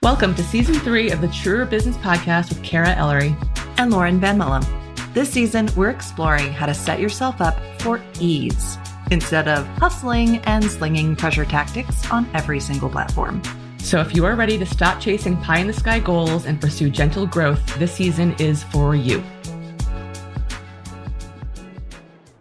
Welcome to Season 3 of the Truer Business Podcast with Kara Ellery and Lauren Van Mullum. This season, we're exploring how to set yourself up for ease instead of hustling and slinging pressure tactics on every single platform. So if you are ready to stop chasing pie-in-the-sky goals and pursue gentle growth, this season is for you.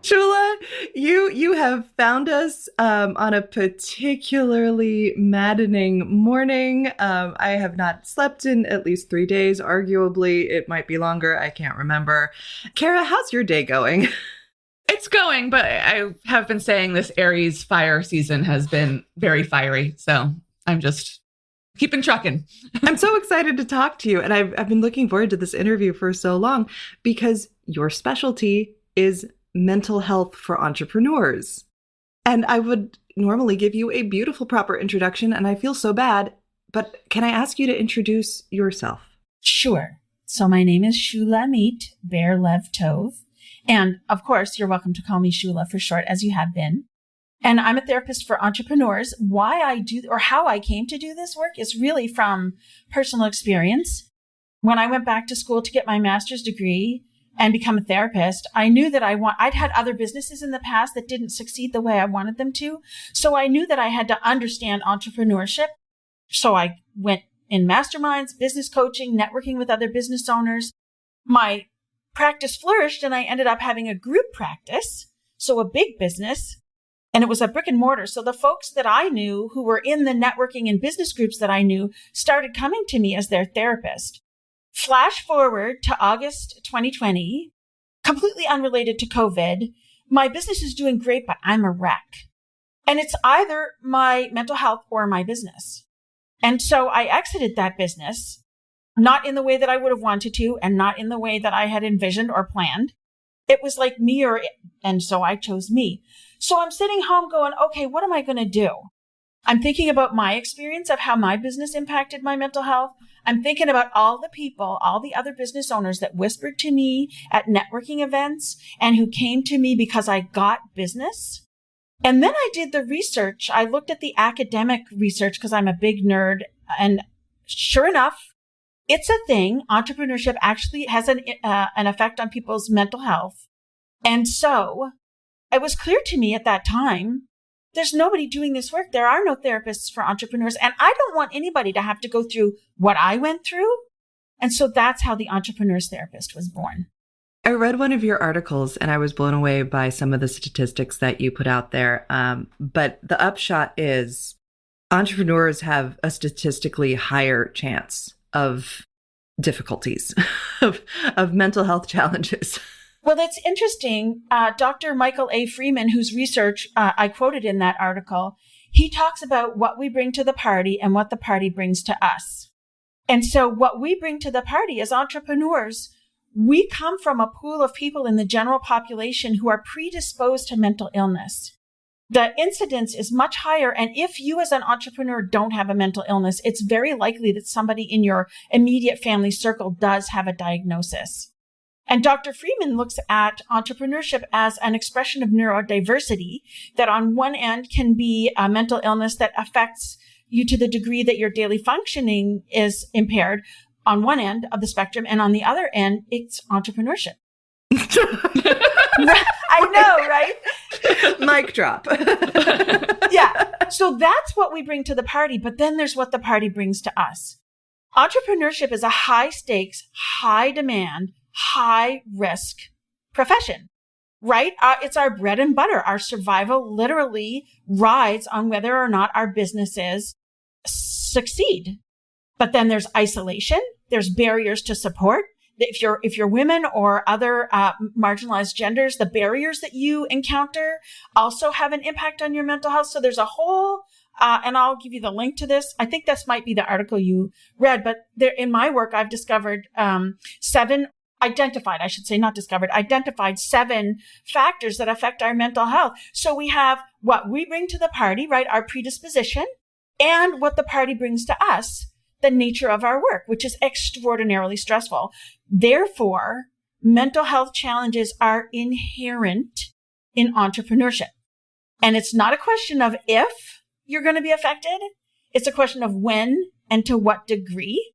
Shula, you have found us on a particularly maddening morning. I have not slept in at least 3 days. Arguably, it might be longer. I can't remember. Kara, how's your day going? It's going, but I have been saying this Aries fire season has been very fiery. So I'm just keeping trucking. I'm so excited to talk to you. And I've been looking forward to this interview for so long because your specialty is mental health for entrepreneurs. And I would normally give you a beautiful, proper introduction, and I feel so bad, but can I ask you to introduce yourself? Sure. So my name is Shulamit Levtov. And of course, you're welcome to call me Shula for short, as you have been. And I'm a therapist for entrepreneurs. Why I do, or how I came to do this work is really from personal experience. When I went back to school to get my master's degree and become a therapist, I knew that I'd had other businesses in the past that didn't succeed the way I wanted them to. So I knew that I had to understand entrepreneurship. So I went in masterminds, business coaching, networking with other business owners. My practice flourished and I ended up having a group practice. So a big business, and it was a brick and mortar. So the folks that I knew who were in the networking and business groups that I knew started coming to me as their therapist. Flash forward to August 2020, completely unrelated to COVID. My business is doing great, but I'm a wreck. And it's either my mental health or my business. And so I exited that business, not in the way that I would have wanted to, and not in the way that I had envisioned or planned. It was like me or it, and so I chose me. So I'm sitting home going, okay, what am I going to do? I'm thinking about my experience of how my business impacted my mental health. I'm thinking about all the people, all the other business owners that whispered to me at networking events and who came to me because I got business. And then I did the research. I looked at the academic research because I'm a big nerd. And sure enough, it's a thing. Entrepreneurship actually has an effect on people's mental health. And so it was clear to me at that time, there's nobody doing this work. There are no therapists for entrepreneurs. And I don't want anybody to have to go through what I went through. And so that's how the Entrepreneur's Therapist was born. I read one of your articles and I was blown away by some of the statistics that you put out there. But the upshot is entrepreneurs have a statistically higher chance of difficulties, of mental health challenges. Well, that's interesting. Dr. Michael A. Freeman, whose research I quoted in that article, he talks about what we bring to the party and what the party brings to us. And so what we bring to the party as entrepreneurs, we come from a pool of people in the general population who are predisposed to mental illness. The incidence is much higher. And if you as an entrepreneur don't have a mental illness, it's very likely that somebody in your immediate family circle does have a diagnosis. And Dr. Freeman looks at entrepreneurship as an expression of neurodiversity that on one end can be a mental illness that affects you to the degree that your daily functioning is impaired on one end of the spectrum. And on the other end, it's entrepreneurship. I know, right? Mic drop. Yeah. So that's what we bring to the party. But then there's what the party brings to us. Entrepreneurship is a high stakes, high demand, high risk profession, right? It's our bread and butter. Our survival literally rides on whether or not our businesses succeed. But then there's isolation. There's barriers to support. If you're women or other marginalized genders, the barriers that you encounter also have an impact on your mental health. So there's a whole, and I'll give you the link to this. I think this might be the article you read, but there in my work, I've discovered identified 7 factors that affect our mental health. So we have what we bring to the party, right? Our predisposition, and what the party brings to us, the nature of our work, which is extraordinarily stressful. Therefore, mental health challenges are inherent in entrepreneurship. And it's not a question of if you're going to be affected. It's a question of when and to what degree.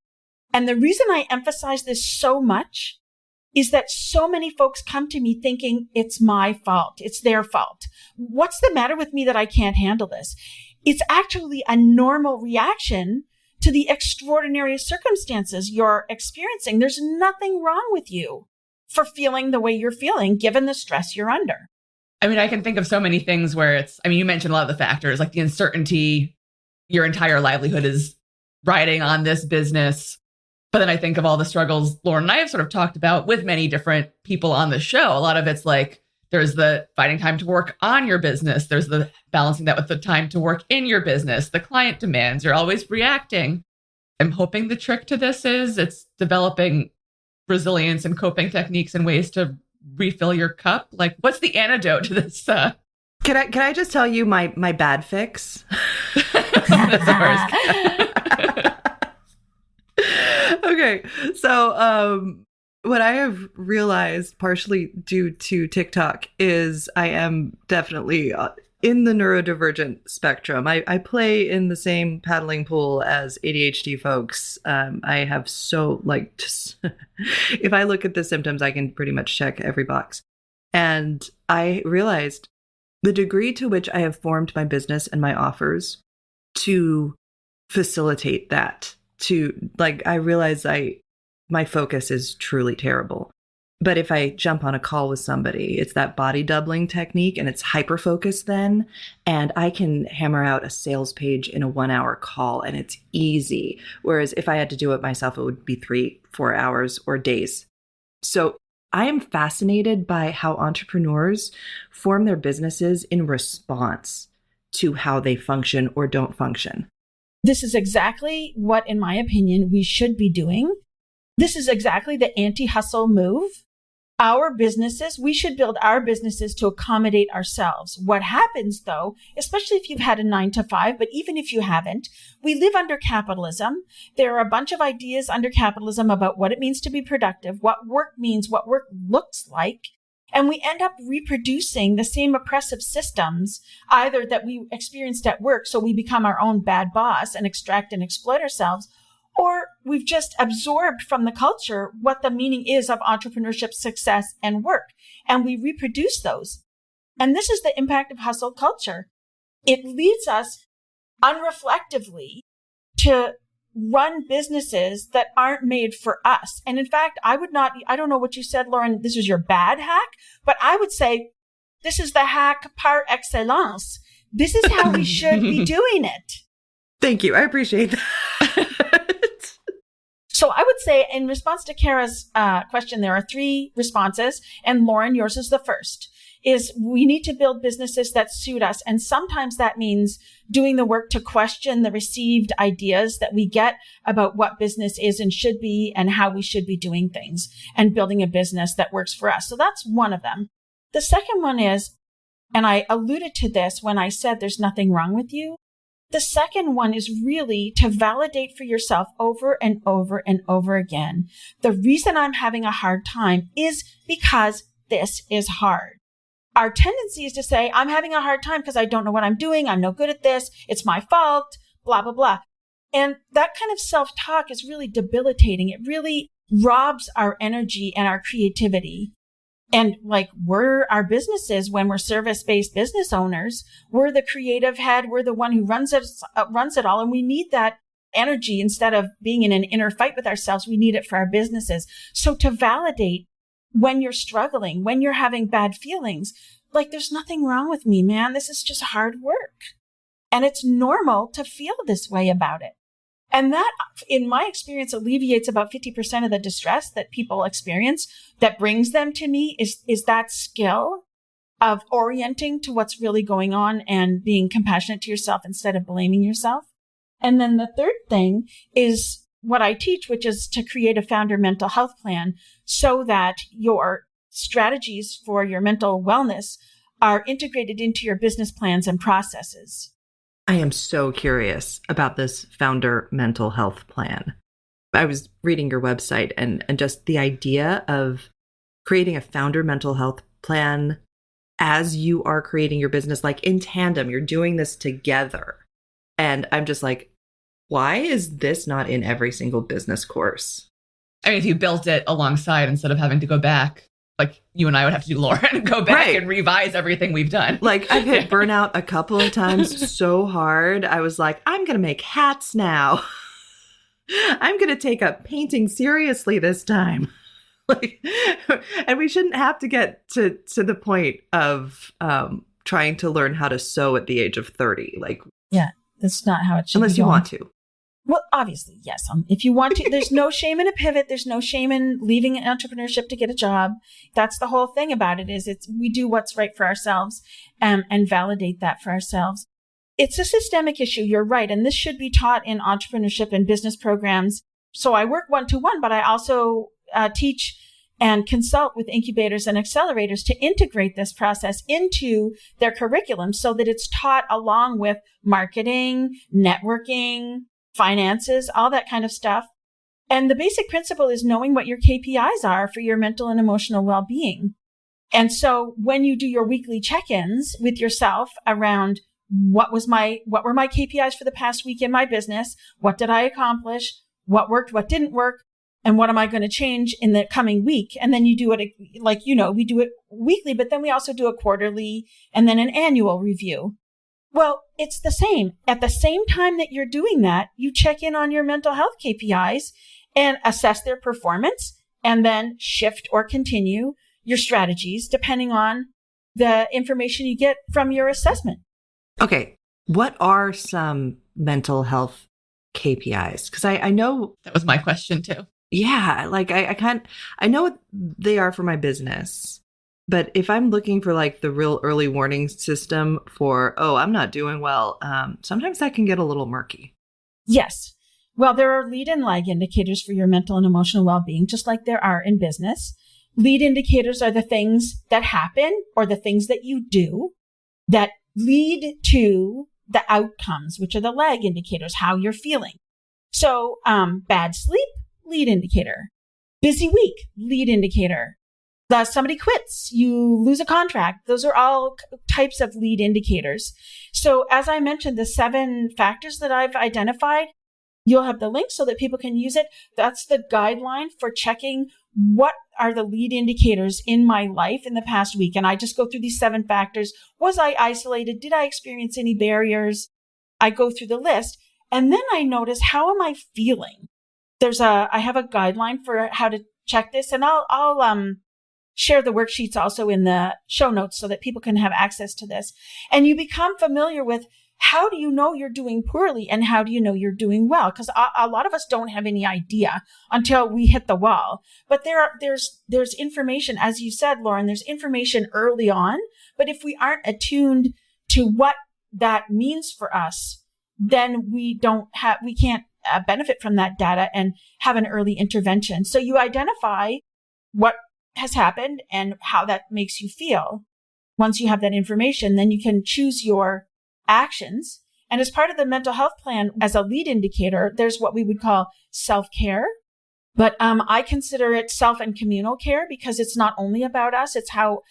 And the reason I emphasize this so much is that so many folks come to me thinking it's my fault. It's their fault. What's the matter with me that I can't handle this? It's actually a normal reaction to the extraordinary circumstances you're experiencing. There's nothing wrong with you for feeling the way you're feeling, given the stress you're under. I mean, I can think of so many things where you mentioned a lot of the factors, like the uncertainty, your entire livelihood is riding on this business. But then I think of all the struggles Lauren and I have sort of talked about with many different people on the show. A lot of it's like, there's the finding time to work on your business. There's the balancing that with the time to work in your business, the client demands, you're always reacting. I'm hoping the trick to this is it's developing resilience and coping techniques and ways to refill your cup. Like, what's the antidote to this? Can I just tell you my bad fix? That's the worst. Okay. So, what I have realized, partially due to TikTok, is I am definitely in the neurodivergent spectrum. I play in the same paddling pool as ADHD folks. I have if I look at the symptoms, I can pretty much check every box. And I realized the degree to which I have formed my business and my offers to facilitate that. I realize my focus is truly terrible. But if I jump on a call with somebody, it's that body doubling technique and it's hyper focused then. And I can hammer out a sales page in a 1-hour call and it's easy. Whereas if I had to do it myself, it would be 3-4 hours or days. So I am fascinated by how entrepreneurs form their businesses in response to how they function or don't function. This is exactly what, in my opinion, we should be doing. This is exactly the anti-hustle move. We should build our businesses to accommodate ourselves. What happens though, especially if you've had a 9-to-5, but even if you haven't, we live under capitalism. There are a bunch of ideas under capitalism about what it means to be productive, what work means, what work looks like. And we end up reproducing the same oppressive systems, either that we experienced at work, so we become our own bad boss and extract and exploit ourselves, or we've just absorbed from the culture what the meaning is of entrepreneurship, success, and work. And we reproduce those. And this is the impact of hustle culture. It leads us unreflectively to run businesses that aren't made for us. And in fact, I don't know what you said, Lauren, this was your bad hack, but I would say this is the hack par excellence. This is how we should be doing it. Thank you. I appreciate that. So I would say in response to Kara's question, there are 3 responses. And Lauren, yours is the first, is we need to build businesses that suit us. And sometimes that means doing the work to question the received ideas that we get about what business is and should be and how we should be doing things and building a business that works for us. So that's one of them. The second one is, and I alluded to this when I said there's nothing wrong with you. The second one is really to validate for yourself over and over and over again. The reason I'm having a hard time is because this is hard. Our tendency is to say, I'm having a hard time because I don't know what I'm doing. I'm no good at this. It's my fault, blah, blah, blah. And that kind of self-talk is really debilitating. It really robs our energy and our creativity. And we're our businesses, when we're service-based business owners, we're the creative head. We're the one who runs it all. And we need that energy instead of being in an inner fight with ourselves. We need it for our businesses. So to validate when you're struggling, when you're having bad feelings, there's nothing wrong with me, man. This is just hard work. And it's normal to feel this way about it. And that, in my experience, alleviates about 50% of the distress that people experience. That brings them to me is that skill of orienting to what's really going on and being compassionate to yourself instead of blaming yourself. And then the third thing is what I teach, which is to create a founder mental health plan so that your strategies for your mental wellness are integrated into your business plans and processes. I am so curious about this founder mental health plan. I was reading your website and just the idea of creating a founder mental health plan as you are creating your business, in tandem, you're doing this together. And I'm just why is this not in every single business course? I mean, if you built it alongside instead of having to go back, like you and I would have to do, Lauren, go back and revise everything we've done. Like I've hit burnout a couple of times so hard. I was like, I'm going to make hats now. I'm going to take up painting seriously this time. Like, and we shouldn't have to get to the point of trying to learn how to sew at the age of 30. Like, yeah, that's not how it should be. Unless you want to. Well, obviously, yes. If you want to, there's no shame in a pivot. There's no shame in leaving entrepreneurship to get a job. That's the whole thing about it, is we do what's right for ourselves and validate that for ourselves. It's a systemic issue. You're right. And this should be taught in entrepreneurship and business programs. So I work one-to-one, but I also teach and consult with incubators and accelerators to integrate this process into their curriculum so that it's taught along with marketing, networking, finances, all that kind of stuff. And the basic principle is knowing what your KPIs are for your mental and emotional well-being. And so when you do your weekly check-ins with yourself around what were my KPIs for the past week in my business, what did I accomplish, what worked, what didn't work, and what am I going to change in the coming week? And then you do it like, we do it weekly, but then we also do a quarterly and then an annual review. Well, it's the same. At the same time that you're doing that, you check in on your mental health KPIs and assess their performance, and then shift or continue your strategies depending on the information you get from your assessment. Okay. What are some mental health KPIs? Because I know that was my question too. Yeah. Like I know what they are for my business. But if I'm looking for like the real early warning system for, I'm not doing well, sometimes that can get a little murky. Yes. Well, there are lead and lag indicators for your mental and emotional well-being, just like there are in business. Lead indicators are the things that happen or the things that you do that lead to the outcomes, which are the lag indicators, how you're feeling. So bad sleep, lead indicator. Busy week, lead indicator. Somebody quits, you lose a contract. Those are all types of lead indicators. So as I mentioned, the 7 factors that I've identified, you'll have the link so that people can use it. That's the guideline for checking what are the lead indicators in my life in the past week. And I just go through these 7 factors. Was I isolated? Did I experience any barriers? I go through the list, and then I notice, how am I feeling? I have a guideline for how to check this, and I'll share the worksheets also in the show notes so that people can have access to this. And you become familiar with, how do you know you're doing poorly and how do you know you're doing well? Because a lot of us don't have any idea until we hit the wall. But there's information, as you said, Lauren, there's information early on. But if we aren't attuned to what that means for us, then we can't benefit from that data and have an early intervention. So you identify what has happened and how that makes you feel. Once you have that information, then you can choose your actions. And as part of the mental health plan, as a lead indicator, there's what we would call self-care. But I consider it self and communal care, because it's not only about us, it's how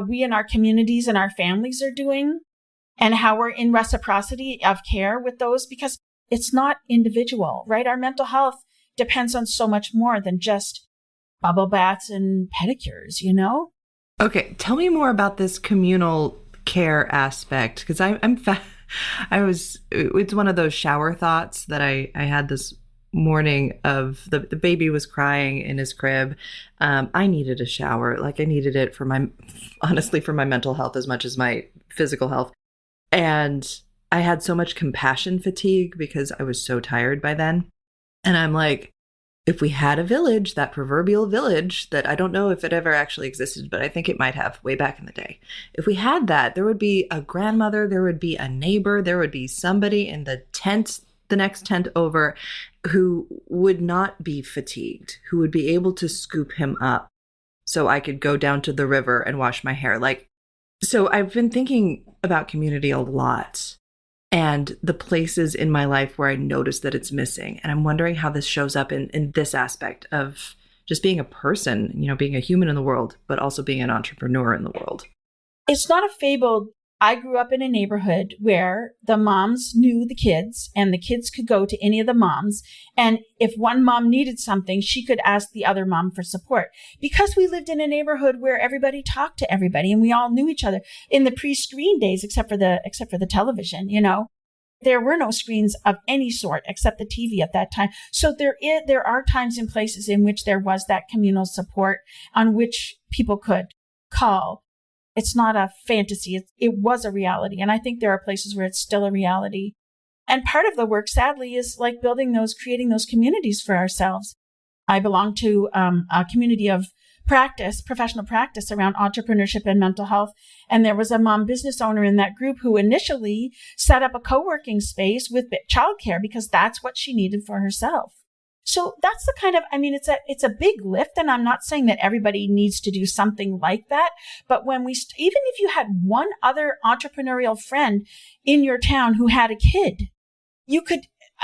we and our communities and our families are doing, and how we're in reciprocity of care with those, because it's not individual, right? Our mental health depends on so much more than just bubble baths and pedicures, Okay. Tell me more about this communal care aspect, because it's one of those shower thoughts that I had this morning of the baby was crying in his crib. I needed a shower. Like I needed it for my mental health as much as my physical health. And I had so much compassion fatigue because I was so tired by then. And I'm like, if we had a village, that proverbial village that I don't know if it ever actually existed, but I think it might have way back in the day. If we had that, there would be a grandmother, there would be a neighbor, there would be somebody in the tent, the next tent over, who would not be fatigued, who would be able to scoop him up so I could go down to the river and wash my hair. So I've been thinking about community a lot, and the places in my life where I notice that it's missing. And I'm wondering how this shows up in this aspect of just being a person, being a human in the world, but also being an entrepreneur in the world. It's not a fabled I grew up in a neighborhood where the moms knew the kids and the kids could go to any of the moms. And if one mom needed something, she could ask the other mom for support, because we lived in a neighborhood where everybody talked to everybody and we all knew each other in the pre-screen days, except for the television, There were no screens of any sort except the TV at that time. So there are times and places in which there was that communal support on which people could call. It's not a fantasy. It was a reality. And I think there are places where it's still a reality. And part of the work, sadly, is like creating those communities for ourselves. I belong to a community of professional practice around entrepreneurship and mental health. And there was a mom business owner in that group who initially set up a co-working space with childcare because that's what she needed for herself. So that's the kind of, it's a big lift, and I'm not saying that everybody needs to do something like that. But when even if you had one other entrepreneurial friend in your town who had a kid, you could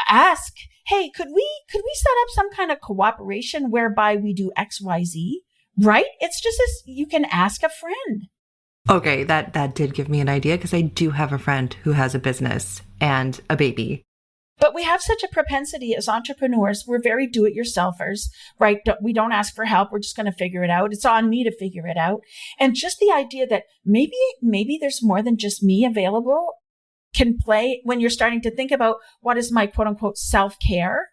ask, hey, could we set up some kind of cooperation whereby we do X, Y, Z? Right? It's just as you can ask a friend. Okay, that did give me an idea, because I do have a friend who has a business and a baby. But we have such a propensity as entrepreneurs. We're very do-it-yourselfers, right? We don't ask for help. We're just going to figure it out. It's on me to figure it out. And just the idea that maybe there's more than just me available can play when you're starting to think about what is my quote unquote self-care,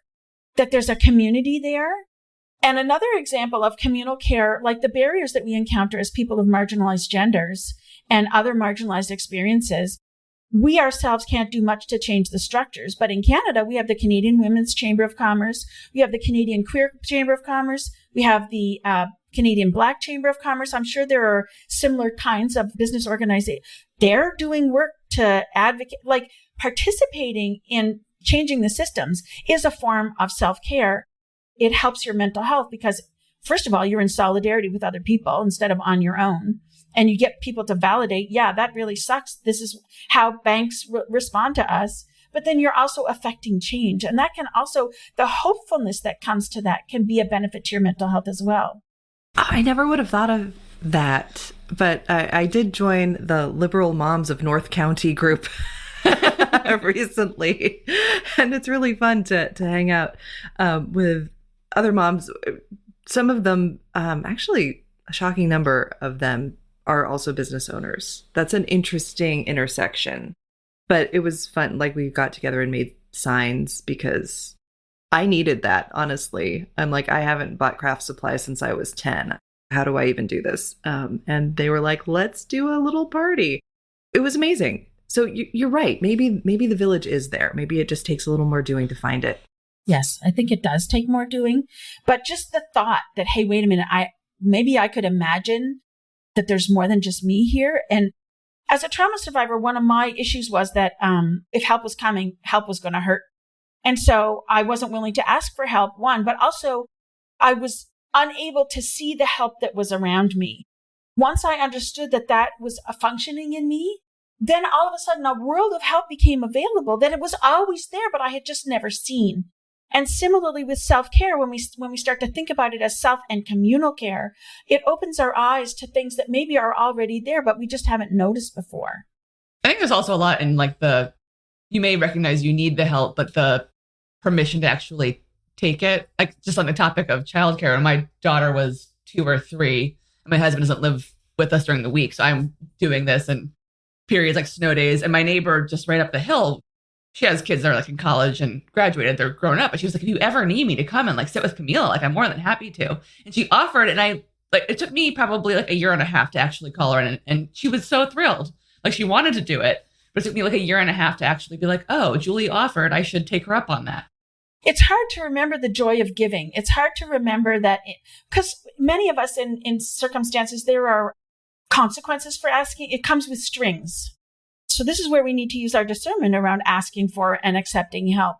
that there's a community there. And another example of communal care, like the barriers that we encounter as people of marginalized genders and other marginalized experiences, we ourselves can't do much to change the structures. But in Canada, we have the Canadian Women's Chamber of Commerce. We have the Canadian Queer Chamber of Commerce. We have the Canadian Black Chamber of Commerce. I'm sure there are similar kinds of business organizations. They're doing work to advocate, like participating in changing the systems is a form of self-care. It helps your mental health because, first of all, you're in solidarity with other people instead of on your own. And you get people to validate, yeah, that really sucks. This is how banks respond to us. But then you're also affecting change. And that can also, the hopefulness that comes to that can be a benefit to your mental health as well. I never would have thought of that. But I did join the Liberal Moms of North County group recently. And it's really fun to hang out with other moms. Some of them, actually, a shocking number of them are also business owners. That's an interesting intersection. But it was fun. Like, we got together and made signs because I needed that, honestly. I'm like, I haven't bought craft supplies since I was 10. How do I even do this? And they were like, let's do a little party. It was amazing. So you're right. Maybe the village is there. Maybe it just takes a little more doing to find it. Yes, I think it does take more doing. But just the thought that, hey, wait a minute, maybe I could imagine that there's more than just me here. And as a trauma survivor, one of my issues was that if help was coming, help was going to hurt. And so I wasn't willing to ask for help, one, but also I was unable to see the help that was around me. Once I understood that was a functioning in me, then all of a sudden a world of help became available, that it was always there, but I had just never seen. And similarly with self-care, when we start to think about it as self and communal care, it opens our eyes to things that maybe are already there, but we just haven't noticed before. I think there's also a lot in like you may recognize you need the help, but the permission to actually take it. Like just on the topic of childcare, when my daughter was 2 or 3, and my husband doesn't live with us during the week, so I'm doing this in periods like snow days. And my neighbor just right up the hill, she has kids that are like in college and graduated. They're grown up. But she was like, if you ever need me to come and like sit with Camille, like I'm more than happy to. And she offered, and it took me probably like a year and a half to actually call her in. And she was so thrilled. Like she wanted to do it, but it took me like a year and a half to actually be like, oh, Julie offered, I should take her up on that. It's hard to remember the joy of giving. It's hard to remember that because many of us in circumstances, there are consequences for asking. It comes with strings. So this is where we need to use our discernment around asking for and accepting help.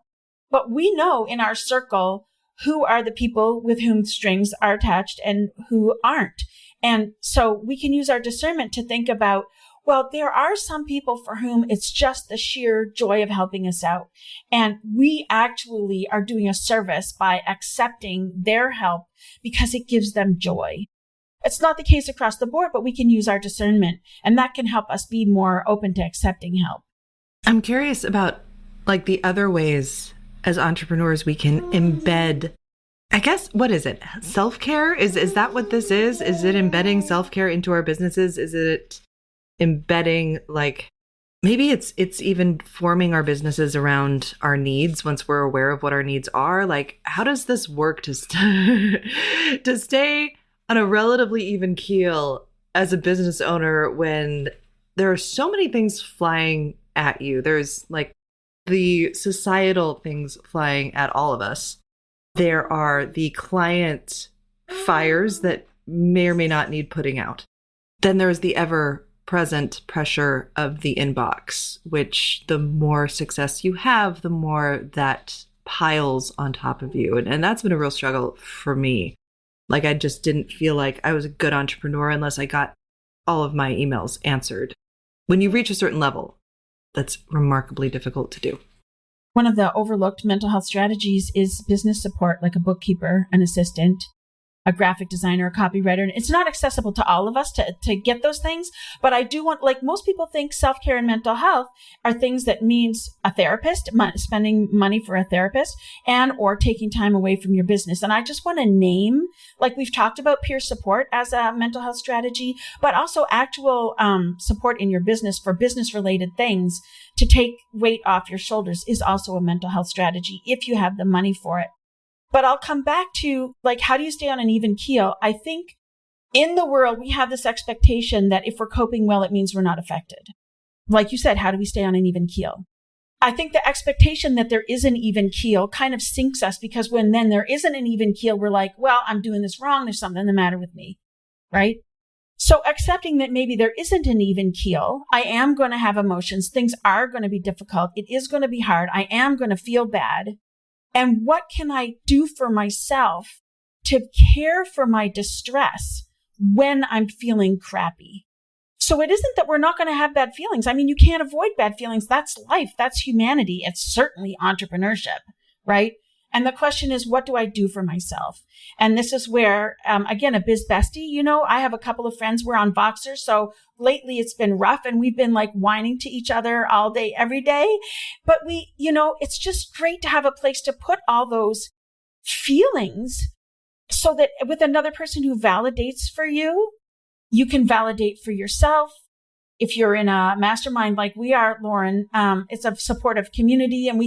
But we know in our circle who are the people with whom strings are attached and who aren't. And so we can use our discernment to think about, well, there are some people for whom it's just the sheer joy of helping us out. And we actually are doing a service by accepting their help because it gives them joy. It's not the case across the board, but we can use our discernment, and that can help us be more open to accepting help. I'm curious about like the other ways as entrepreneurs we can embed, I guess, what is it? Self-care? Is that what this is? Is it embedding self-care into our businesses? Is it embedding like maybe it's even forming our businesses around our needs once we're aware of what our needs are? Like, how does this work to to stay on a relatively even keel as a business owner when there are so many things flying at you? There's like the societal things flying at all of us. There are the client fires that may or may not need putting out. Then there's the ever-present pressure of the inbox, which the more success you have, the more that piles on top of you. And that's been a real struggle for me. Like, I just didn't feel like I was a good entrepreneur unless I got all of my emails answered. When you reach a certain level, that's remarkably difficult to do. One of the overlooked mental health strategies is business support, like a bookkeeper, an assistant, a graphic designer, a copywriter. And it's not accessible to all of us to get those things. But I do want, like most people think self-care and mental health are things that means a therapist, spending money for a therapist, and or taking time away from your business. And I just want to name, like we've talked about peer support as a mental health strategy, but also actual support in your business for business related things to take weight off your shoulders is also a mental health strategy if you have the money for it. But I'll come back to, like, how do you stay on an even keel? I think in the world, we have this expectation that if we're coping well, it means we're not affected. Like you said, how do we stay on an even keel? I think the expectation that there is an even keel kind of sinks us, because when then there isn't an even keel, we're like, well, I'm doing this wrong. There's something the matter with me, right? So accepting that maybe there isn't an even keel, I am going to have emotions. Things are going to be difficult. It is going to be hard. I am going to feel bad. And what can I do for myself to care for my distress when I'm feeling crappy? So it isn't that we're not going to have bad feelings. I mean, you can't avoid bad feelings. That's life. That's humanity. It's certainly entrepreneurship, right? And the question is, what do I do for myself? And this is where, again, a biz bestie, I have a couple of friends. We're on Voxer. So lately it's been rough and we've been like whining to each other all day, every day. But it's just great to have a place to put all those feelings so that with another person who validates for you, you can validate for yourself. If you're in a mastermind like we are, Lauren, it's a supportive community, and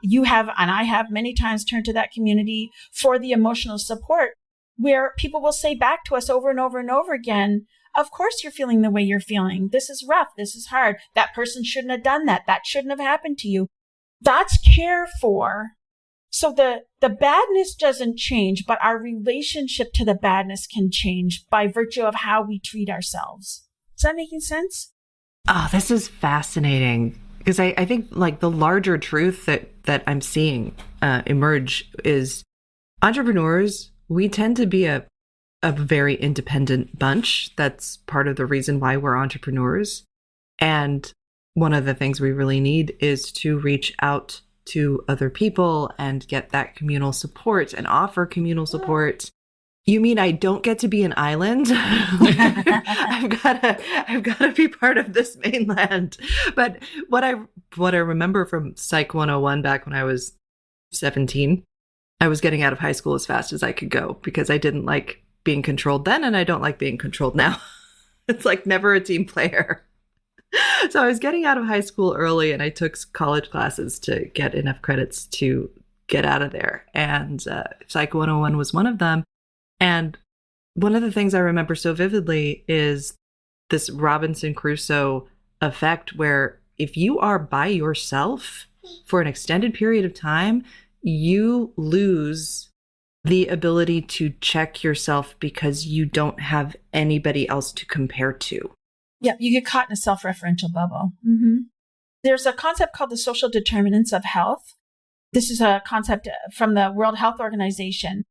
you have, and I have many times turned to that community for the emotional support, where people will say back to us over and over and over again, of course you're feeling the way you're feeling. This is rough. This is hard. That person shouldn't have done that. That shouldn't have happened to you. That's care for. So the badness doesn't change, but our relationship to the badness can change by virtue of how we treat ourselves. Is that making sense? Oh, this is fascinating. Because I think like the larger truth that I'm seeing emerge is entrepreneurs, we tend to be a very independent bunch. That's part of the reason why we're entrepreneurs. And one of the things we really need is to reach out to other people and get that communal support and offer communal support. You mean I don't get to be an island? I've got to be part of this mainland. But what I remember from Psych 101 back when I was 17, I was getting out of high school as fast as I could go because I didn't like being controlled then, and I don't like being controlled now. It's like never a team player. So I was getting out of high school early, and I took college classes to get enough credits to get out of there. And Psych 101 was one of them. And one of the things I remember so vividly is this Robinson Crusoe effect, where if you are by yourself for an extended period of time, you lose the ability to check yourself because you don't have anybody else to compare to. Yeah, you get caught in a self-referential bubble. Mm-hmm. There's a concept called the social determinants of health. This is a concept from the World Health Organization.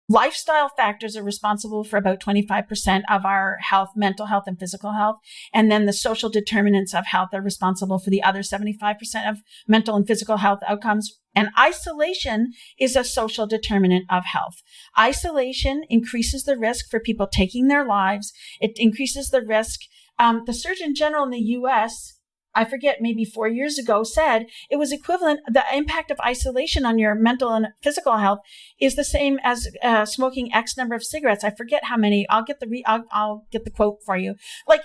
Lifestyle factors are responsible for about 25% of our health, mental health and physical health. And then the social determinants of health are responsible for the other 75% of mental and physical health outcomes. And isolation is a social determinant of health. Isolation increases the risk for people taking their lives. It increases the risk. The Surgeon General in the US, I forget, maybe 4 years ago, said it was equivalent. The impact of isolation on your mental and physical health is the same as smoking X number of cigarettes. I forget how many. I'll get the quote for you. Like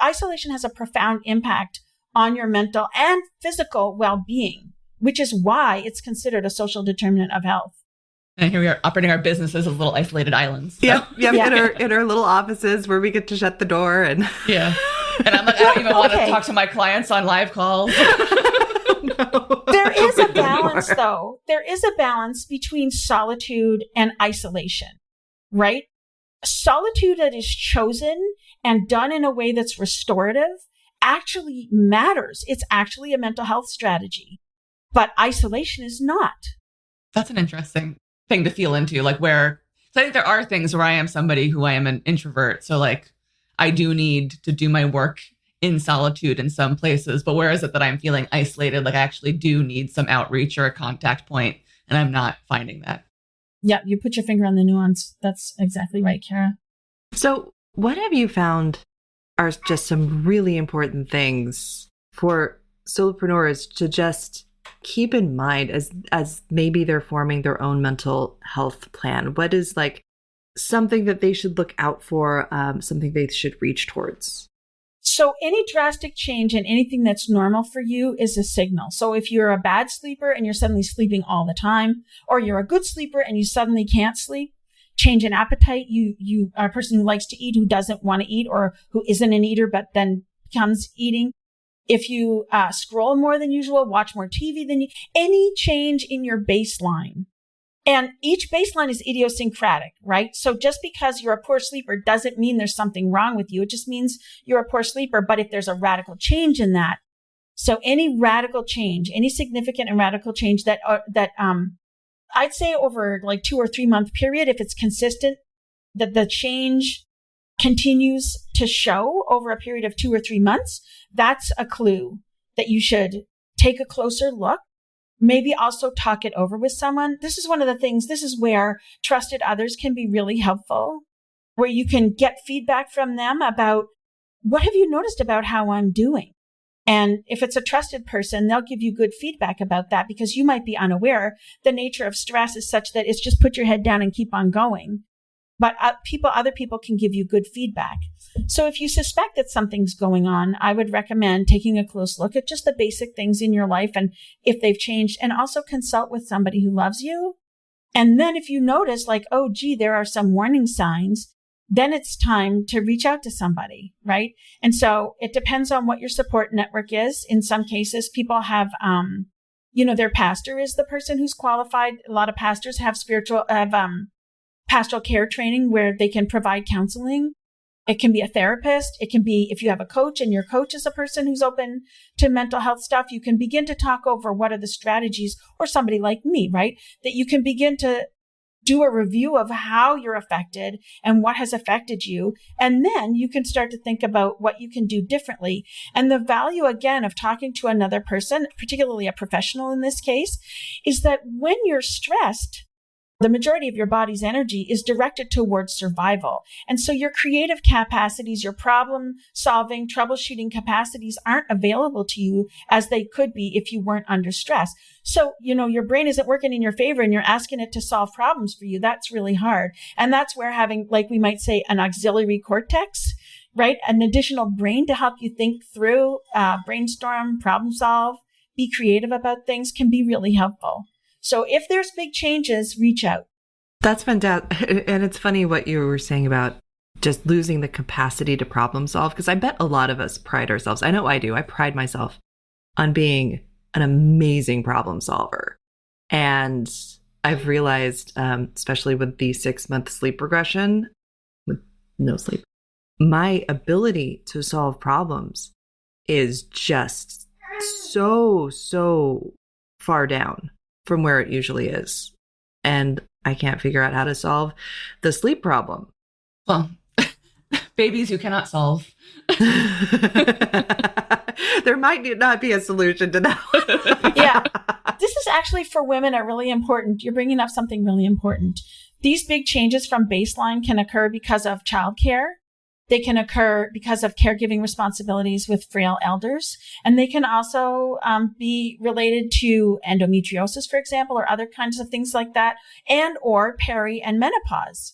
isolation has a profound impact on your mental and physical well-being, which is why it's considered a social determinant of health. And here we are operating our businesses as little isolated islands. So. Yep. In our little offices where we get to shut the door and yeah. And I'm like, I don't even want to talk to my clients on live calls. No. There is a balance, though. There is a balance between solitude and isolation, right? Solitude that is chosen and done in a way that's restorative actually matters. It's actually a mental health strategy, but isolation is not. That's an interesting thing to feel into, like where, so I think there are things where I am somebody who I am an introvert. So like, I do need to do my work in solitude in some places, but where is it that I'm feeling isolated? Like I actually do need some outreach or a contact point, and I'm not finding that. Yeah, you put your finger on the nuance. That's exactly right, Kara. So what have you found are just some really important things for solopreneurs to just keep in mind as maybe they're forming their own mental health plan? What is like something that they should look out for, something they should reach towards? So any drastic change in anything that's normal for you is a signal. So if you're a bad sleeper and you're suddenly sleeping all the time, or you're a good sleeper and you suddenly can't sleep, change in appetite, you are a person who likes to eat, who doesn't want to eat, or who isn't an eater but then becomes eating. If you scroll more than usual, watch more TV than any change in your baseline. And each baseline is idiosyncratic, right? So just because you're a poor sleeper doesn't mean there's something wrong with you. It just means you're a poor sleeper. But if there's a radical change in that, so any radical change, any significant and radical change that I'd say over like 2 or 3 month period, if it's consistent, that the change continues to show over a period of 2 or 3 months, that's a clue that you should take a closer look. Maybe also talk it over with someone. This is one of the things, this is where trusted others can be really helpful, where you can get feedback from them about what have you noticed about how I'm doing? And if it's a trusted person, they'll give you good feedback about that because you might be unaware. The nature of stress is such that it's just put your head down and keep on going. But other people can give you good feedback. So if you suspect that something's going on, I would recommend taking a close look at just the basic things in your life and if they've changed, and also consult with somebody who loves you. And then if you notice like, oh, gee, there are some warning signs, then it's time to reach out to somebody, right? And so it depends on what your support network is. In some cases, people have, their pastor is the person who's qualified. A lot of pastors have pastoral care training where they can provide counseling. It can be a therapist. It can be, if you have a coach and your coach is a person who's open to mental health stuff, you can begin to talk over what are the strategies, or somebody like me, right? That you can begin to do a review of how you're affected and what has affected you. And then you can start to think about what you can do differently. And the value, again, of talking to another person, particularly a professional in this case, is that when you're stressed, the majority of your body's energy is directed towards survival. And so your creative capacities, your problem solving, troubleshooting capacities aren't available to you as they could be if you weren't under stress. So, your brain isn't working in your favor and you're asking it to solve problems for you. That's really hard. And that's where having, like we might say, an auxiliary cortex, right? An additional brain to help you think through, brainstorm, problem solve, be creative about things can be really helpful. So if there's big changes, reach out. That's fantastic. And it's funny what you were saying about just losing the capacity to problem solve, because I bet a lot of us pride ourselves. I know I do. I pride myself on being an amazing problem solver. And I've realized, especially with the 6-month sleep regression, with no sleep, my ability to solve problems is just so far down from where it usually is. And I can't figure out how to solve the sleep problem. Well, babies you cannot solve. There might not be a solution to that. Yeah. This is actually for women are really important. You're bringing up something really important. These big changes from baseline can occur because of childcare. They can occur because of caregiving responsibilities with frail elders. And they can also be related to endometriosis, for example, or other kinds of things like that, and or peri and menopause.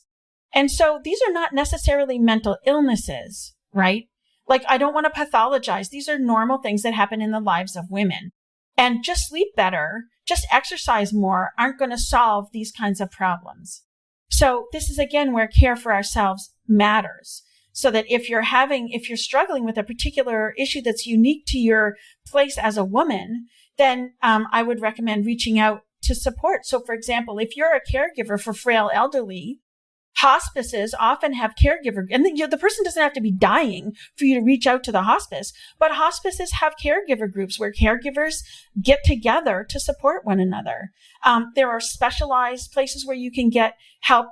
And so these are not necessarily mental illnesses, right? Like, I don't want to pathologize. These are normal things that happen in the lives of women. And just sleep better, just exercise more aren't going to solve these kinds of problems. So this is, again, where care for ourselves matters. So that if you're struggling with a particular issue that's unique to your place as a woman, then I would recommend reaching out to support. So, for example, if you're a caregiver for frail elderly, hospices often have caregiver, and the person doesn't have to be dying for you to reach out to the hospice, but hospices have caregiver groups where caregivers get together to support one another. There are specialized places where you can get help.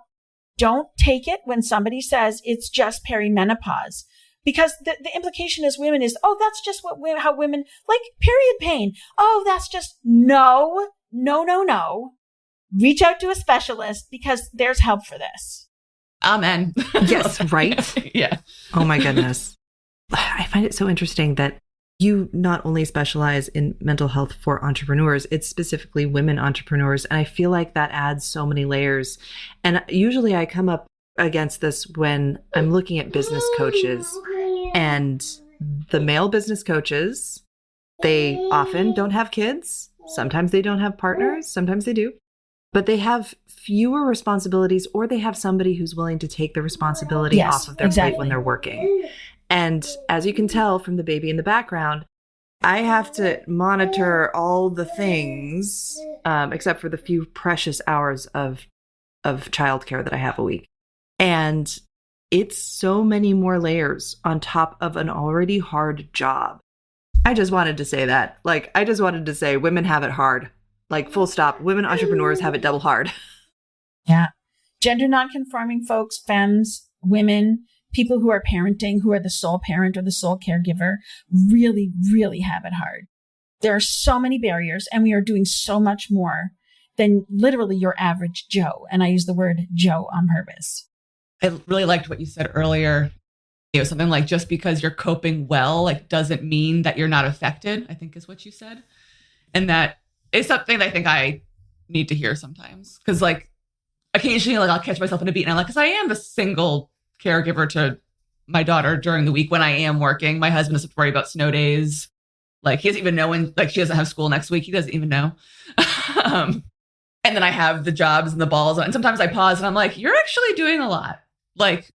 Don't take it when somebody says it's just perimenopause, because the implication as women is, oh, that's just how women like period pain. Oh, that's just no. Reach out to a specialist because there's help for this. Amen. Yes, right? Yeah. Oh my goodness. I find it so interesting that you not only specialize in mental health for entrepreneurs, it's specifically women entrepreneurs. And I feel like that adds so many layers. And usually I come up against this when I'm looking at business coaches, and the male business coaches, they often don't have kids. Sometimes they don't have partners. Sometimes they do. But they have fewer responsibilities, or they have somebody who's willing to take the responsibility off of their plate when they're working. And as you can tell from the baby in the background, I have to monitor all the things, except for the few precious hours of childcare that I have a week. And it's so many more layers on top of an already hard job. I just wanted to say that. Like, I just wanted to say women have it hard. Like, full stop. Women entrepreneurs have it double hard. Yeah. Gender nonconforming folks, femmes, women, people who are parenting, who are the sole parent or the sole caregiver, really, really have it hard. There are so many barriers, and we are doing so much more than literally your average Joe. And I use the word Joe on purpose. I really liked what you said earlier. Something like, just because you're coping well, like, doesn't mean that you're not affected, I think is what you said. And that is something that I think I need to hear sometimes. Because, like, occasionally, like, I'll catch myself in a beat, and I'm like, because I am the single caregiver to my daughter during the week when I am working. My husband doesn't worry about snow days. Like, he doesn't even know when, like, she doesn't have school next week. He doesn't even know. And then I have the jobs and the balls. And sometimes I pause and I'm like, you're actually doing a lot. Like,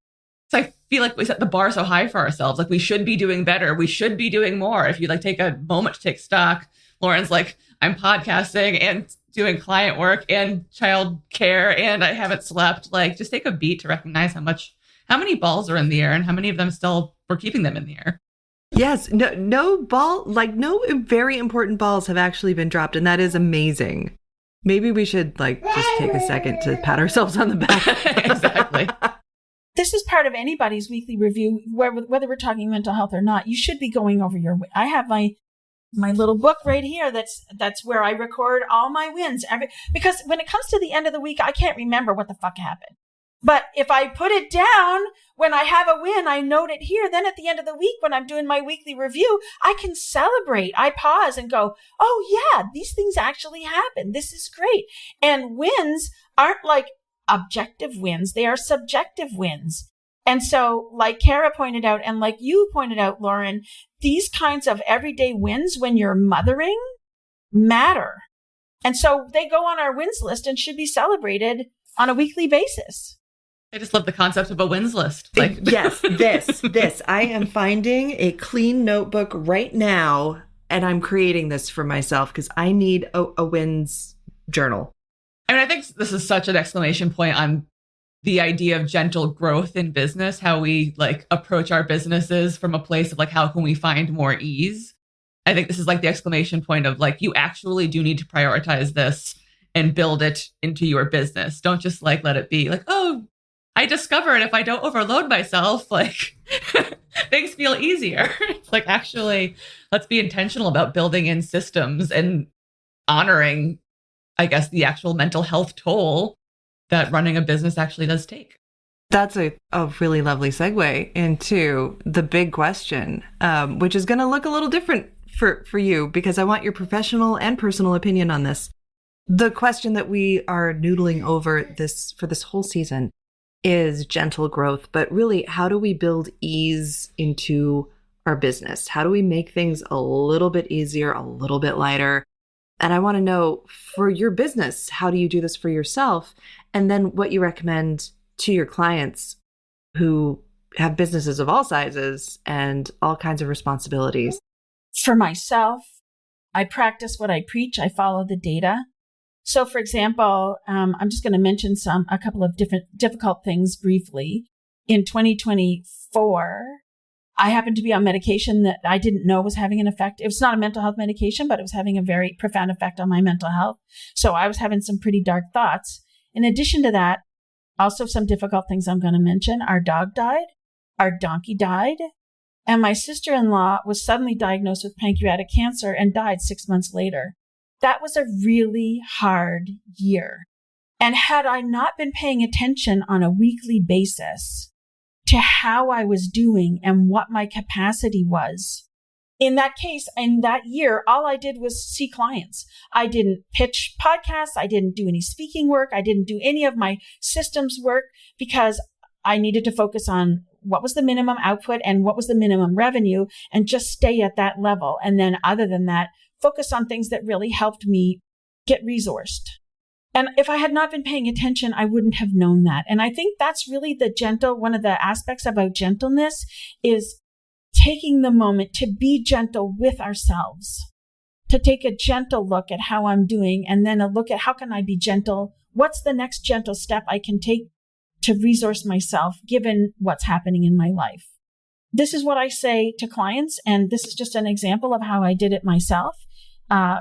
so I feel like we set the bar so high for ourselves. Like, we should be doing better. We should be doing more. If you, like, take a moment to take stock, Lauren's like, I'm podcasting and doing client work and child care, and I haven't slept. Like, just take a beat to recognize how many balls are in the air, and how many of them still, we're keeping them in the air. Yes, no very important balls have actually been dropped, and that is amazing. Maybe we should, like, just take a second to pat ourselves on the back. Exactly. This is part of anybody's weekly review, whether we're talking mental health or not. You should be going over I have my little book right here. That's where I record all my wins. Because when it comes to the end of the week, I can't remember what the fuck happened. But if I put it down when I have a win, I note it here. Then at the end of the week, when I'm doing my weekly review, I can celebrate. I pause and go, oh yeah, these things actually happen. This is great. And wins aren't like objective wins. They are subjective wins. And so, like Kara pointed out, and like you pointed out, Lauren, these kinds of everyday wins when you're mothering matter. And so they go on our wins list and should be celebrated on a weekly basis. I just love the concept of a wins list. Like, yes, this. I am finding a clean notebook right now, and I'm creating this for myself because I need a wins journal. I mean, I think this is such an exclamation point on the idea of gentle growth in business, how we, like, approach our businesses from a place of, like, how can we find more ease? I think this is like the exclamation point of, like, you actually do need to prioritize this and build it into your business. Don't just like let it be like, oh, I discovered if I don't overload myself, like things feel easier. It's like, actually, let's be intentional about building in systems and honoring, I guess, the actual mental health toll that running a business actually does take. That's a really lovely segue into the big question, which is going to look a little different for you, because I want your professional and personal opinion on this. The question that we are noodling over for this whole season is gentle growth, but really, how do we build ease into our business? How do we make things a little bit easier, a little bit lighter? And I want to know, for your business, how do you do this for yourself? And then what you recommend to your clients who have businesses of all sizes and all kinds of responsibilities. For myself, I practice what I preach. I follow the data. So, for example, I'm just going to mention a couple of difficult things briefly. In 2024, I happened to be on medication that I didn't know was having an effect. It was not a mental health medication, but it was having a very profound effect on my mental health. So I was having some pretty dark thoughts. In addition to that, also some difficult things I'm going to mention. Our dog died. Our donkey died. And my sister-in-law was suddenly diagnosed with pancreatic cancer and died 6 months later. That was a really hard year. And had I not been paying attention on a weekly basis to how I was doing and what my capacity was, in that case, in that year, all I did was see clients. I didn't pitch podcasts. I didn't do any speaking work. I didn't do any of my systems work because I needed to focus on what was the minimum output and what was the minimum revenue and just stay at that level. And then other than that, focus on things that really helped me get resourced. And if I had not been paying attention, I wouldn't have known that. And I think that's really one of the aspects about gentleness is taking the moment to be gentle with ourselves, to take a gentle look at how I'm doing and then a look at how can I be gentle? What's the next gentle step I can take to resource myself given what's happening in my life? This is what I say to clients, and this is just an example of how I did it myself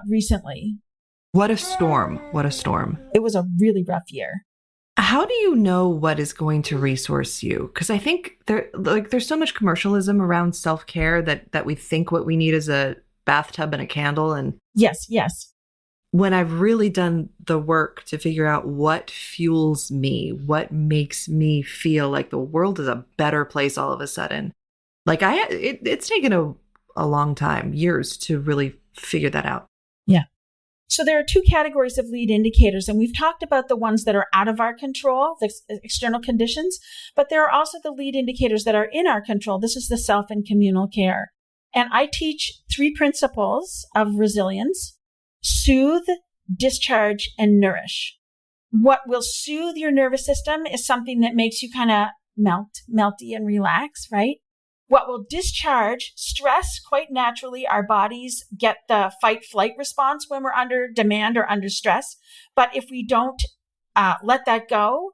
recently. What a storm. What a storm. It was a really rough year. How do you know what is going to resource you? Because I think there's so much commercialism around self-care that we think what we need is a bathtub and a candle. And yes. When I've really done the work to figure out what fuels me, what makes me feel like the world is a better place all of a sudden, like it's taken a long time, years to really figure that out. Yeah. So there are two categories of lead indicators, and we've talked about the ones that are out of our control, the external conditions, but there are also the lead indicators that are in our control. This is the self and communal care. And I teach 3 principles of resilience: soothe, discharge, and nourish. What will soothe your nervous system is something that makes you kind of melty and relax, right? What will discharge stress? Quite naturally, our bodies get the fight-flight response when we're under demand or under stress. But if we don't let that go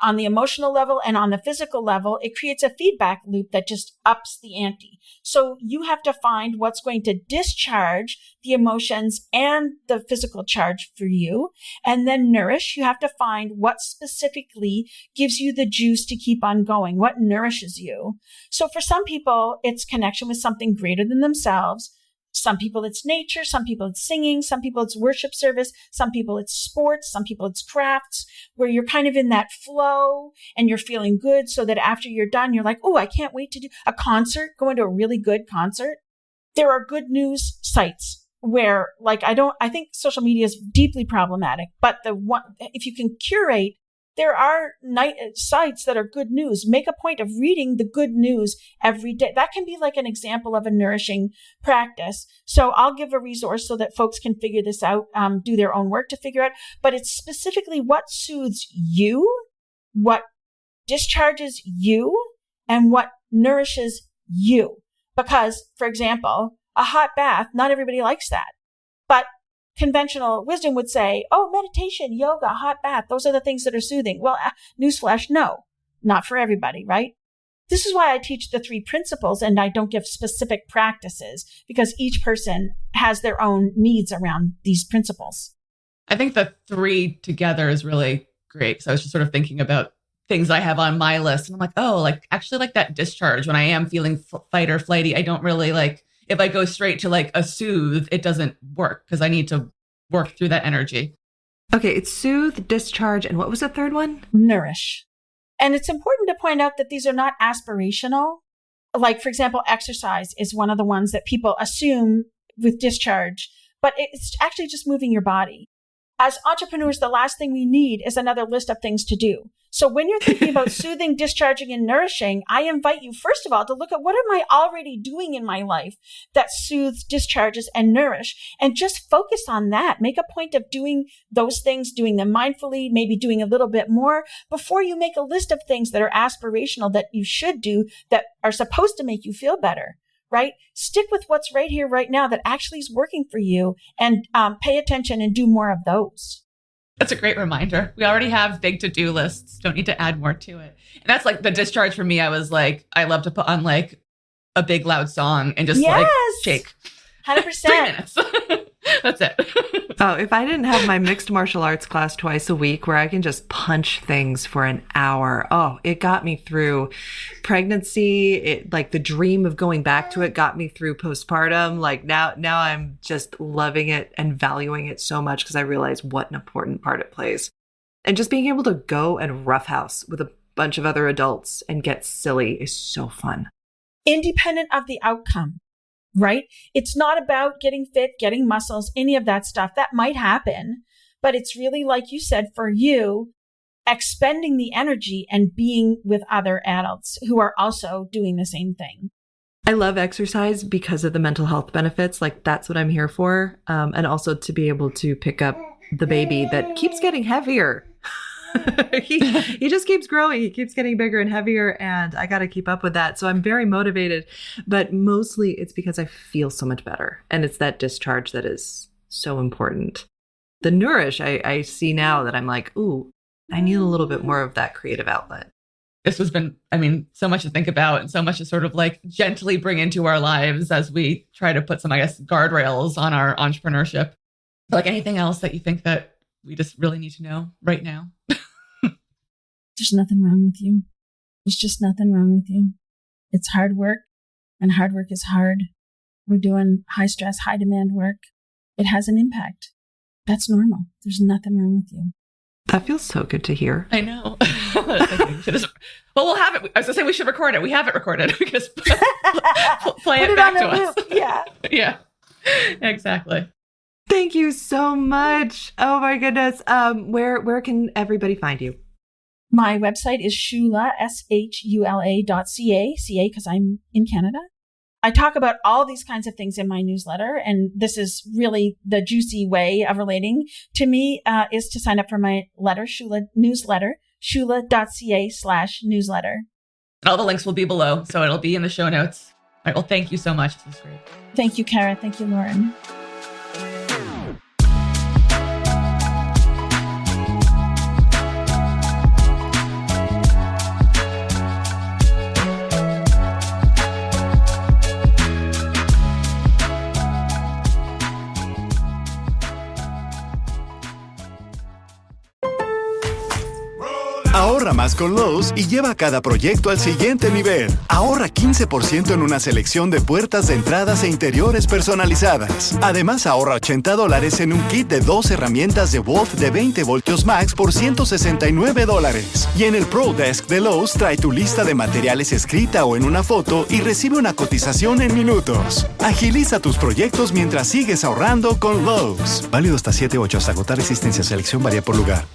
on the emotional level and on the physical level, it creates a feedback loop that just ups the ante. So you have to find what's going to discharge the emotions and the physical charge for you. And then nourish, you have to find what specifically gives you the juice to keep on going, what nourishes you. So for some people, it's connection with something greater than themselves. Some people it's nature, some people it's singing, some people it's worship service, some people it's sports, some people it's crafts, where you're kind of in that flow and you're feeling good so that after you're done, you're like, oh, I can't wait to do a concert, go to a really good concert. There are good news sites where I think social media is deeply problematic, but if you can curate, there are sites that are good news. Make a point of reading the good news every day. That can be like an example of a nourishing practice. So I'll give a resource so that folks can figure this out, do their own work to figure out. But it's specifically what soothes you, what discharges you, and what nourishes you. Because, for example, a hot bath, not everybody likes that. But conventional wisdom would say, oh, meditation, yoga, hot bath, those are the things that are soothing. Well, newsflash, no, not for everybody, right? This is why I teach the 3 principles and I don't give specific practices, because each person has their own needs around these principles. I think the three together is really great. So I was just sort of thinking about things I have on my list. And I'm like, oh, like actually like that discharge when I am feeling fight or flighty, I don't really like, if I go straight to like a soothe, it doesn't work because I need to work through that energy. Okay, it's soothe, discharge, and what was the third one? Nourish. And it's important to point out that these are not aspirational. Like, for example, exercise is one of the ones that people assume with discharge, but it's actually just moving your body. As entrepreneurs, the last thing we need is another list of things to do. So when you're thinking about soothing, discharging, and nourishing, I invite you, first of all, to look at what am I already doing in my life that soothes, discharges, and nourish, and just focus on that. Make a point of doing those things, doing them mindfully, maybe doing a little bit more before you make a list of things that are aspirational that you should do that are supposed to make you feel better. Right? Stick with what's right here, right now that actually is working for you and pay attention and do more of those. That's a great reminder. We already have big to-do lists. Don't need to add more to it. And that's like the discharge for me. I was like, I love to put on like a big loud song and just like shake. 100%. 3 minutes. That's it. Oh, if I didn't have my mixed martial arts class twice a week where I can just punch things for an hour. Oh, it got me through pregnancy. It like the dream of going back to it got me through postpartum. Like now I'm just loving it and valuing it so much because I realize what an important part it plays. And just being able to go and roughhouse with a bunch of other adults and get silly is so fun. Independent of the outcome. Right? It's not about getting fit, getting muscles, any of that stuff. That might happen, but it's really, like you said, for you, expending the energy and being with other adults who are also doing the same thing. I love exercise because of the mental health benefits. Like that's what I'm here for. And also to be able to pick up the baby that keeps getting heavier. he just keeps growing. He keeps getting bigger and heavier, and I got to keep up with that. So I'm very motivated, but mostly it's because I feel so much better. And it's that discharge that is so important. The nourish, I see now that I'm like, ooh, I need a little bit more of that creative outlet. This has been, I mean, so much to think about and so much to sort of like gently bring into our lives as we try to put some, I guess, guardrails on our entrepreneurship. Like anything else that you think that we just really need to know right now? There's nothing wrong with you. There's just nothing wrong with you. It's hard work, and hard work is hard. We're doing high stress, high demand work. It has an impact. That's normal. There's nothing wrong with you. That feels so good to hear. I know. Well, we'll have it. I was going to say we should record it. We have it recorded. We can just play it back to us. Yeah. Yeah, exactly. Thank you so much. Oh my goodness. Where can everybody find you? My website is Shula, shula.ca, CA, because I'm in Canada. I talk about all these kinds of things in my newsletter, and this is really the juicy way of relating to me is to sign up for my Shula newsletter, shula.ca/newsletter. All the links will be below, so it'll be in the show notes. All right, well, thank you so much. This was great. Thank you, Kara. Thank you, Lauren. Ahorra más con Lowe's y lleva cada proyecto al siguiente nivel. Ahorra 15% en una selección de puertas de entradas e interiores personalizadas. Además, ahorra $80 en un kit de 2 herramientas de Wolf de 20 voltios max por $169. Y en el Pro Desk de Lowe's trae tu lista de materiales escrita o en una foto y recibe una cotización en minutos. Agiliza tus proyectos mientras sigues ahorrando con Lowe's. Válido hasta 7/8 hasta agotar existencia. Selección varía por lugar.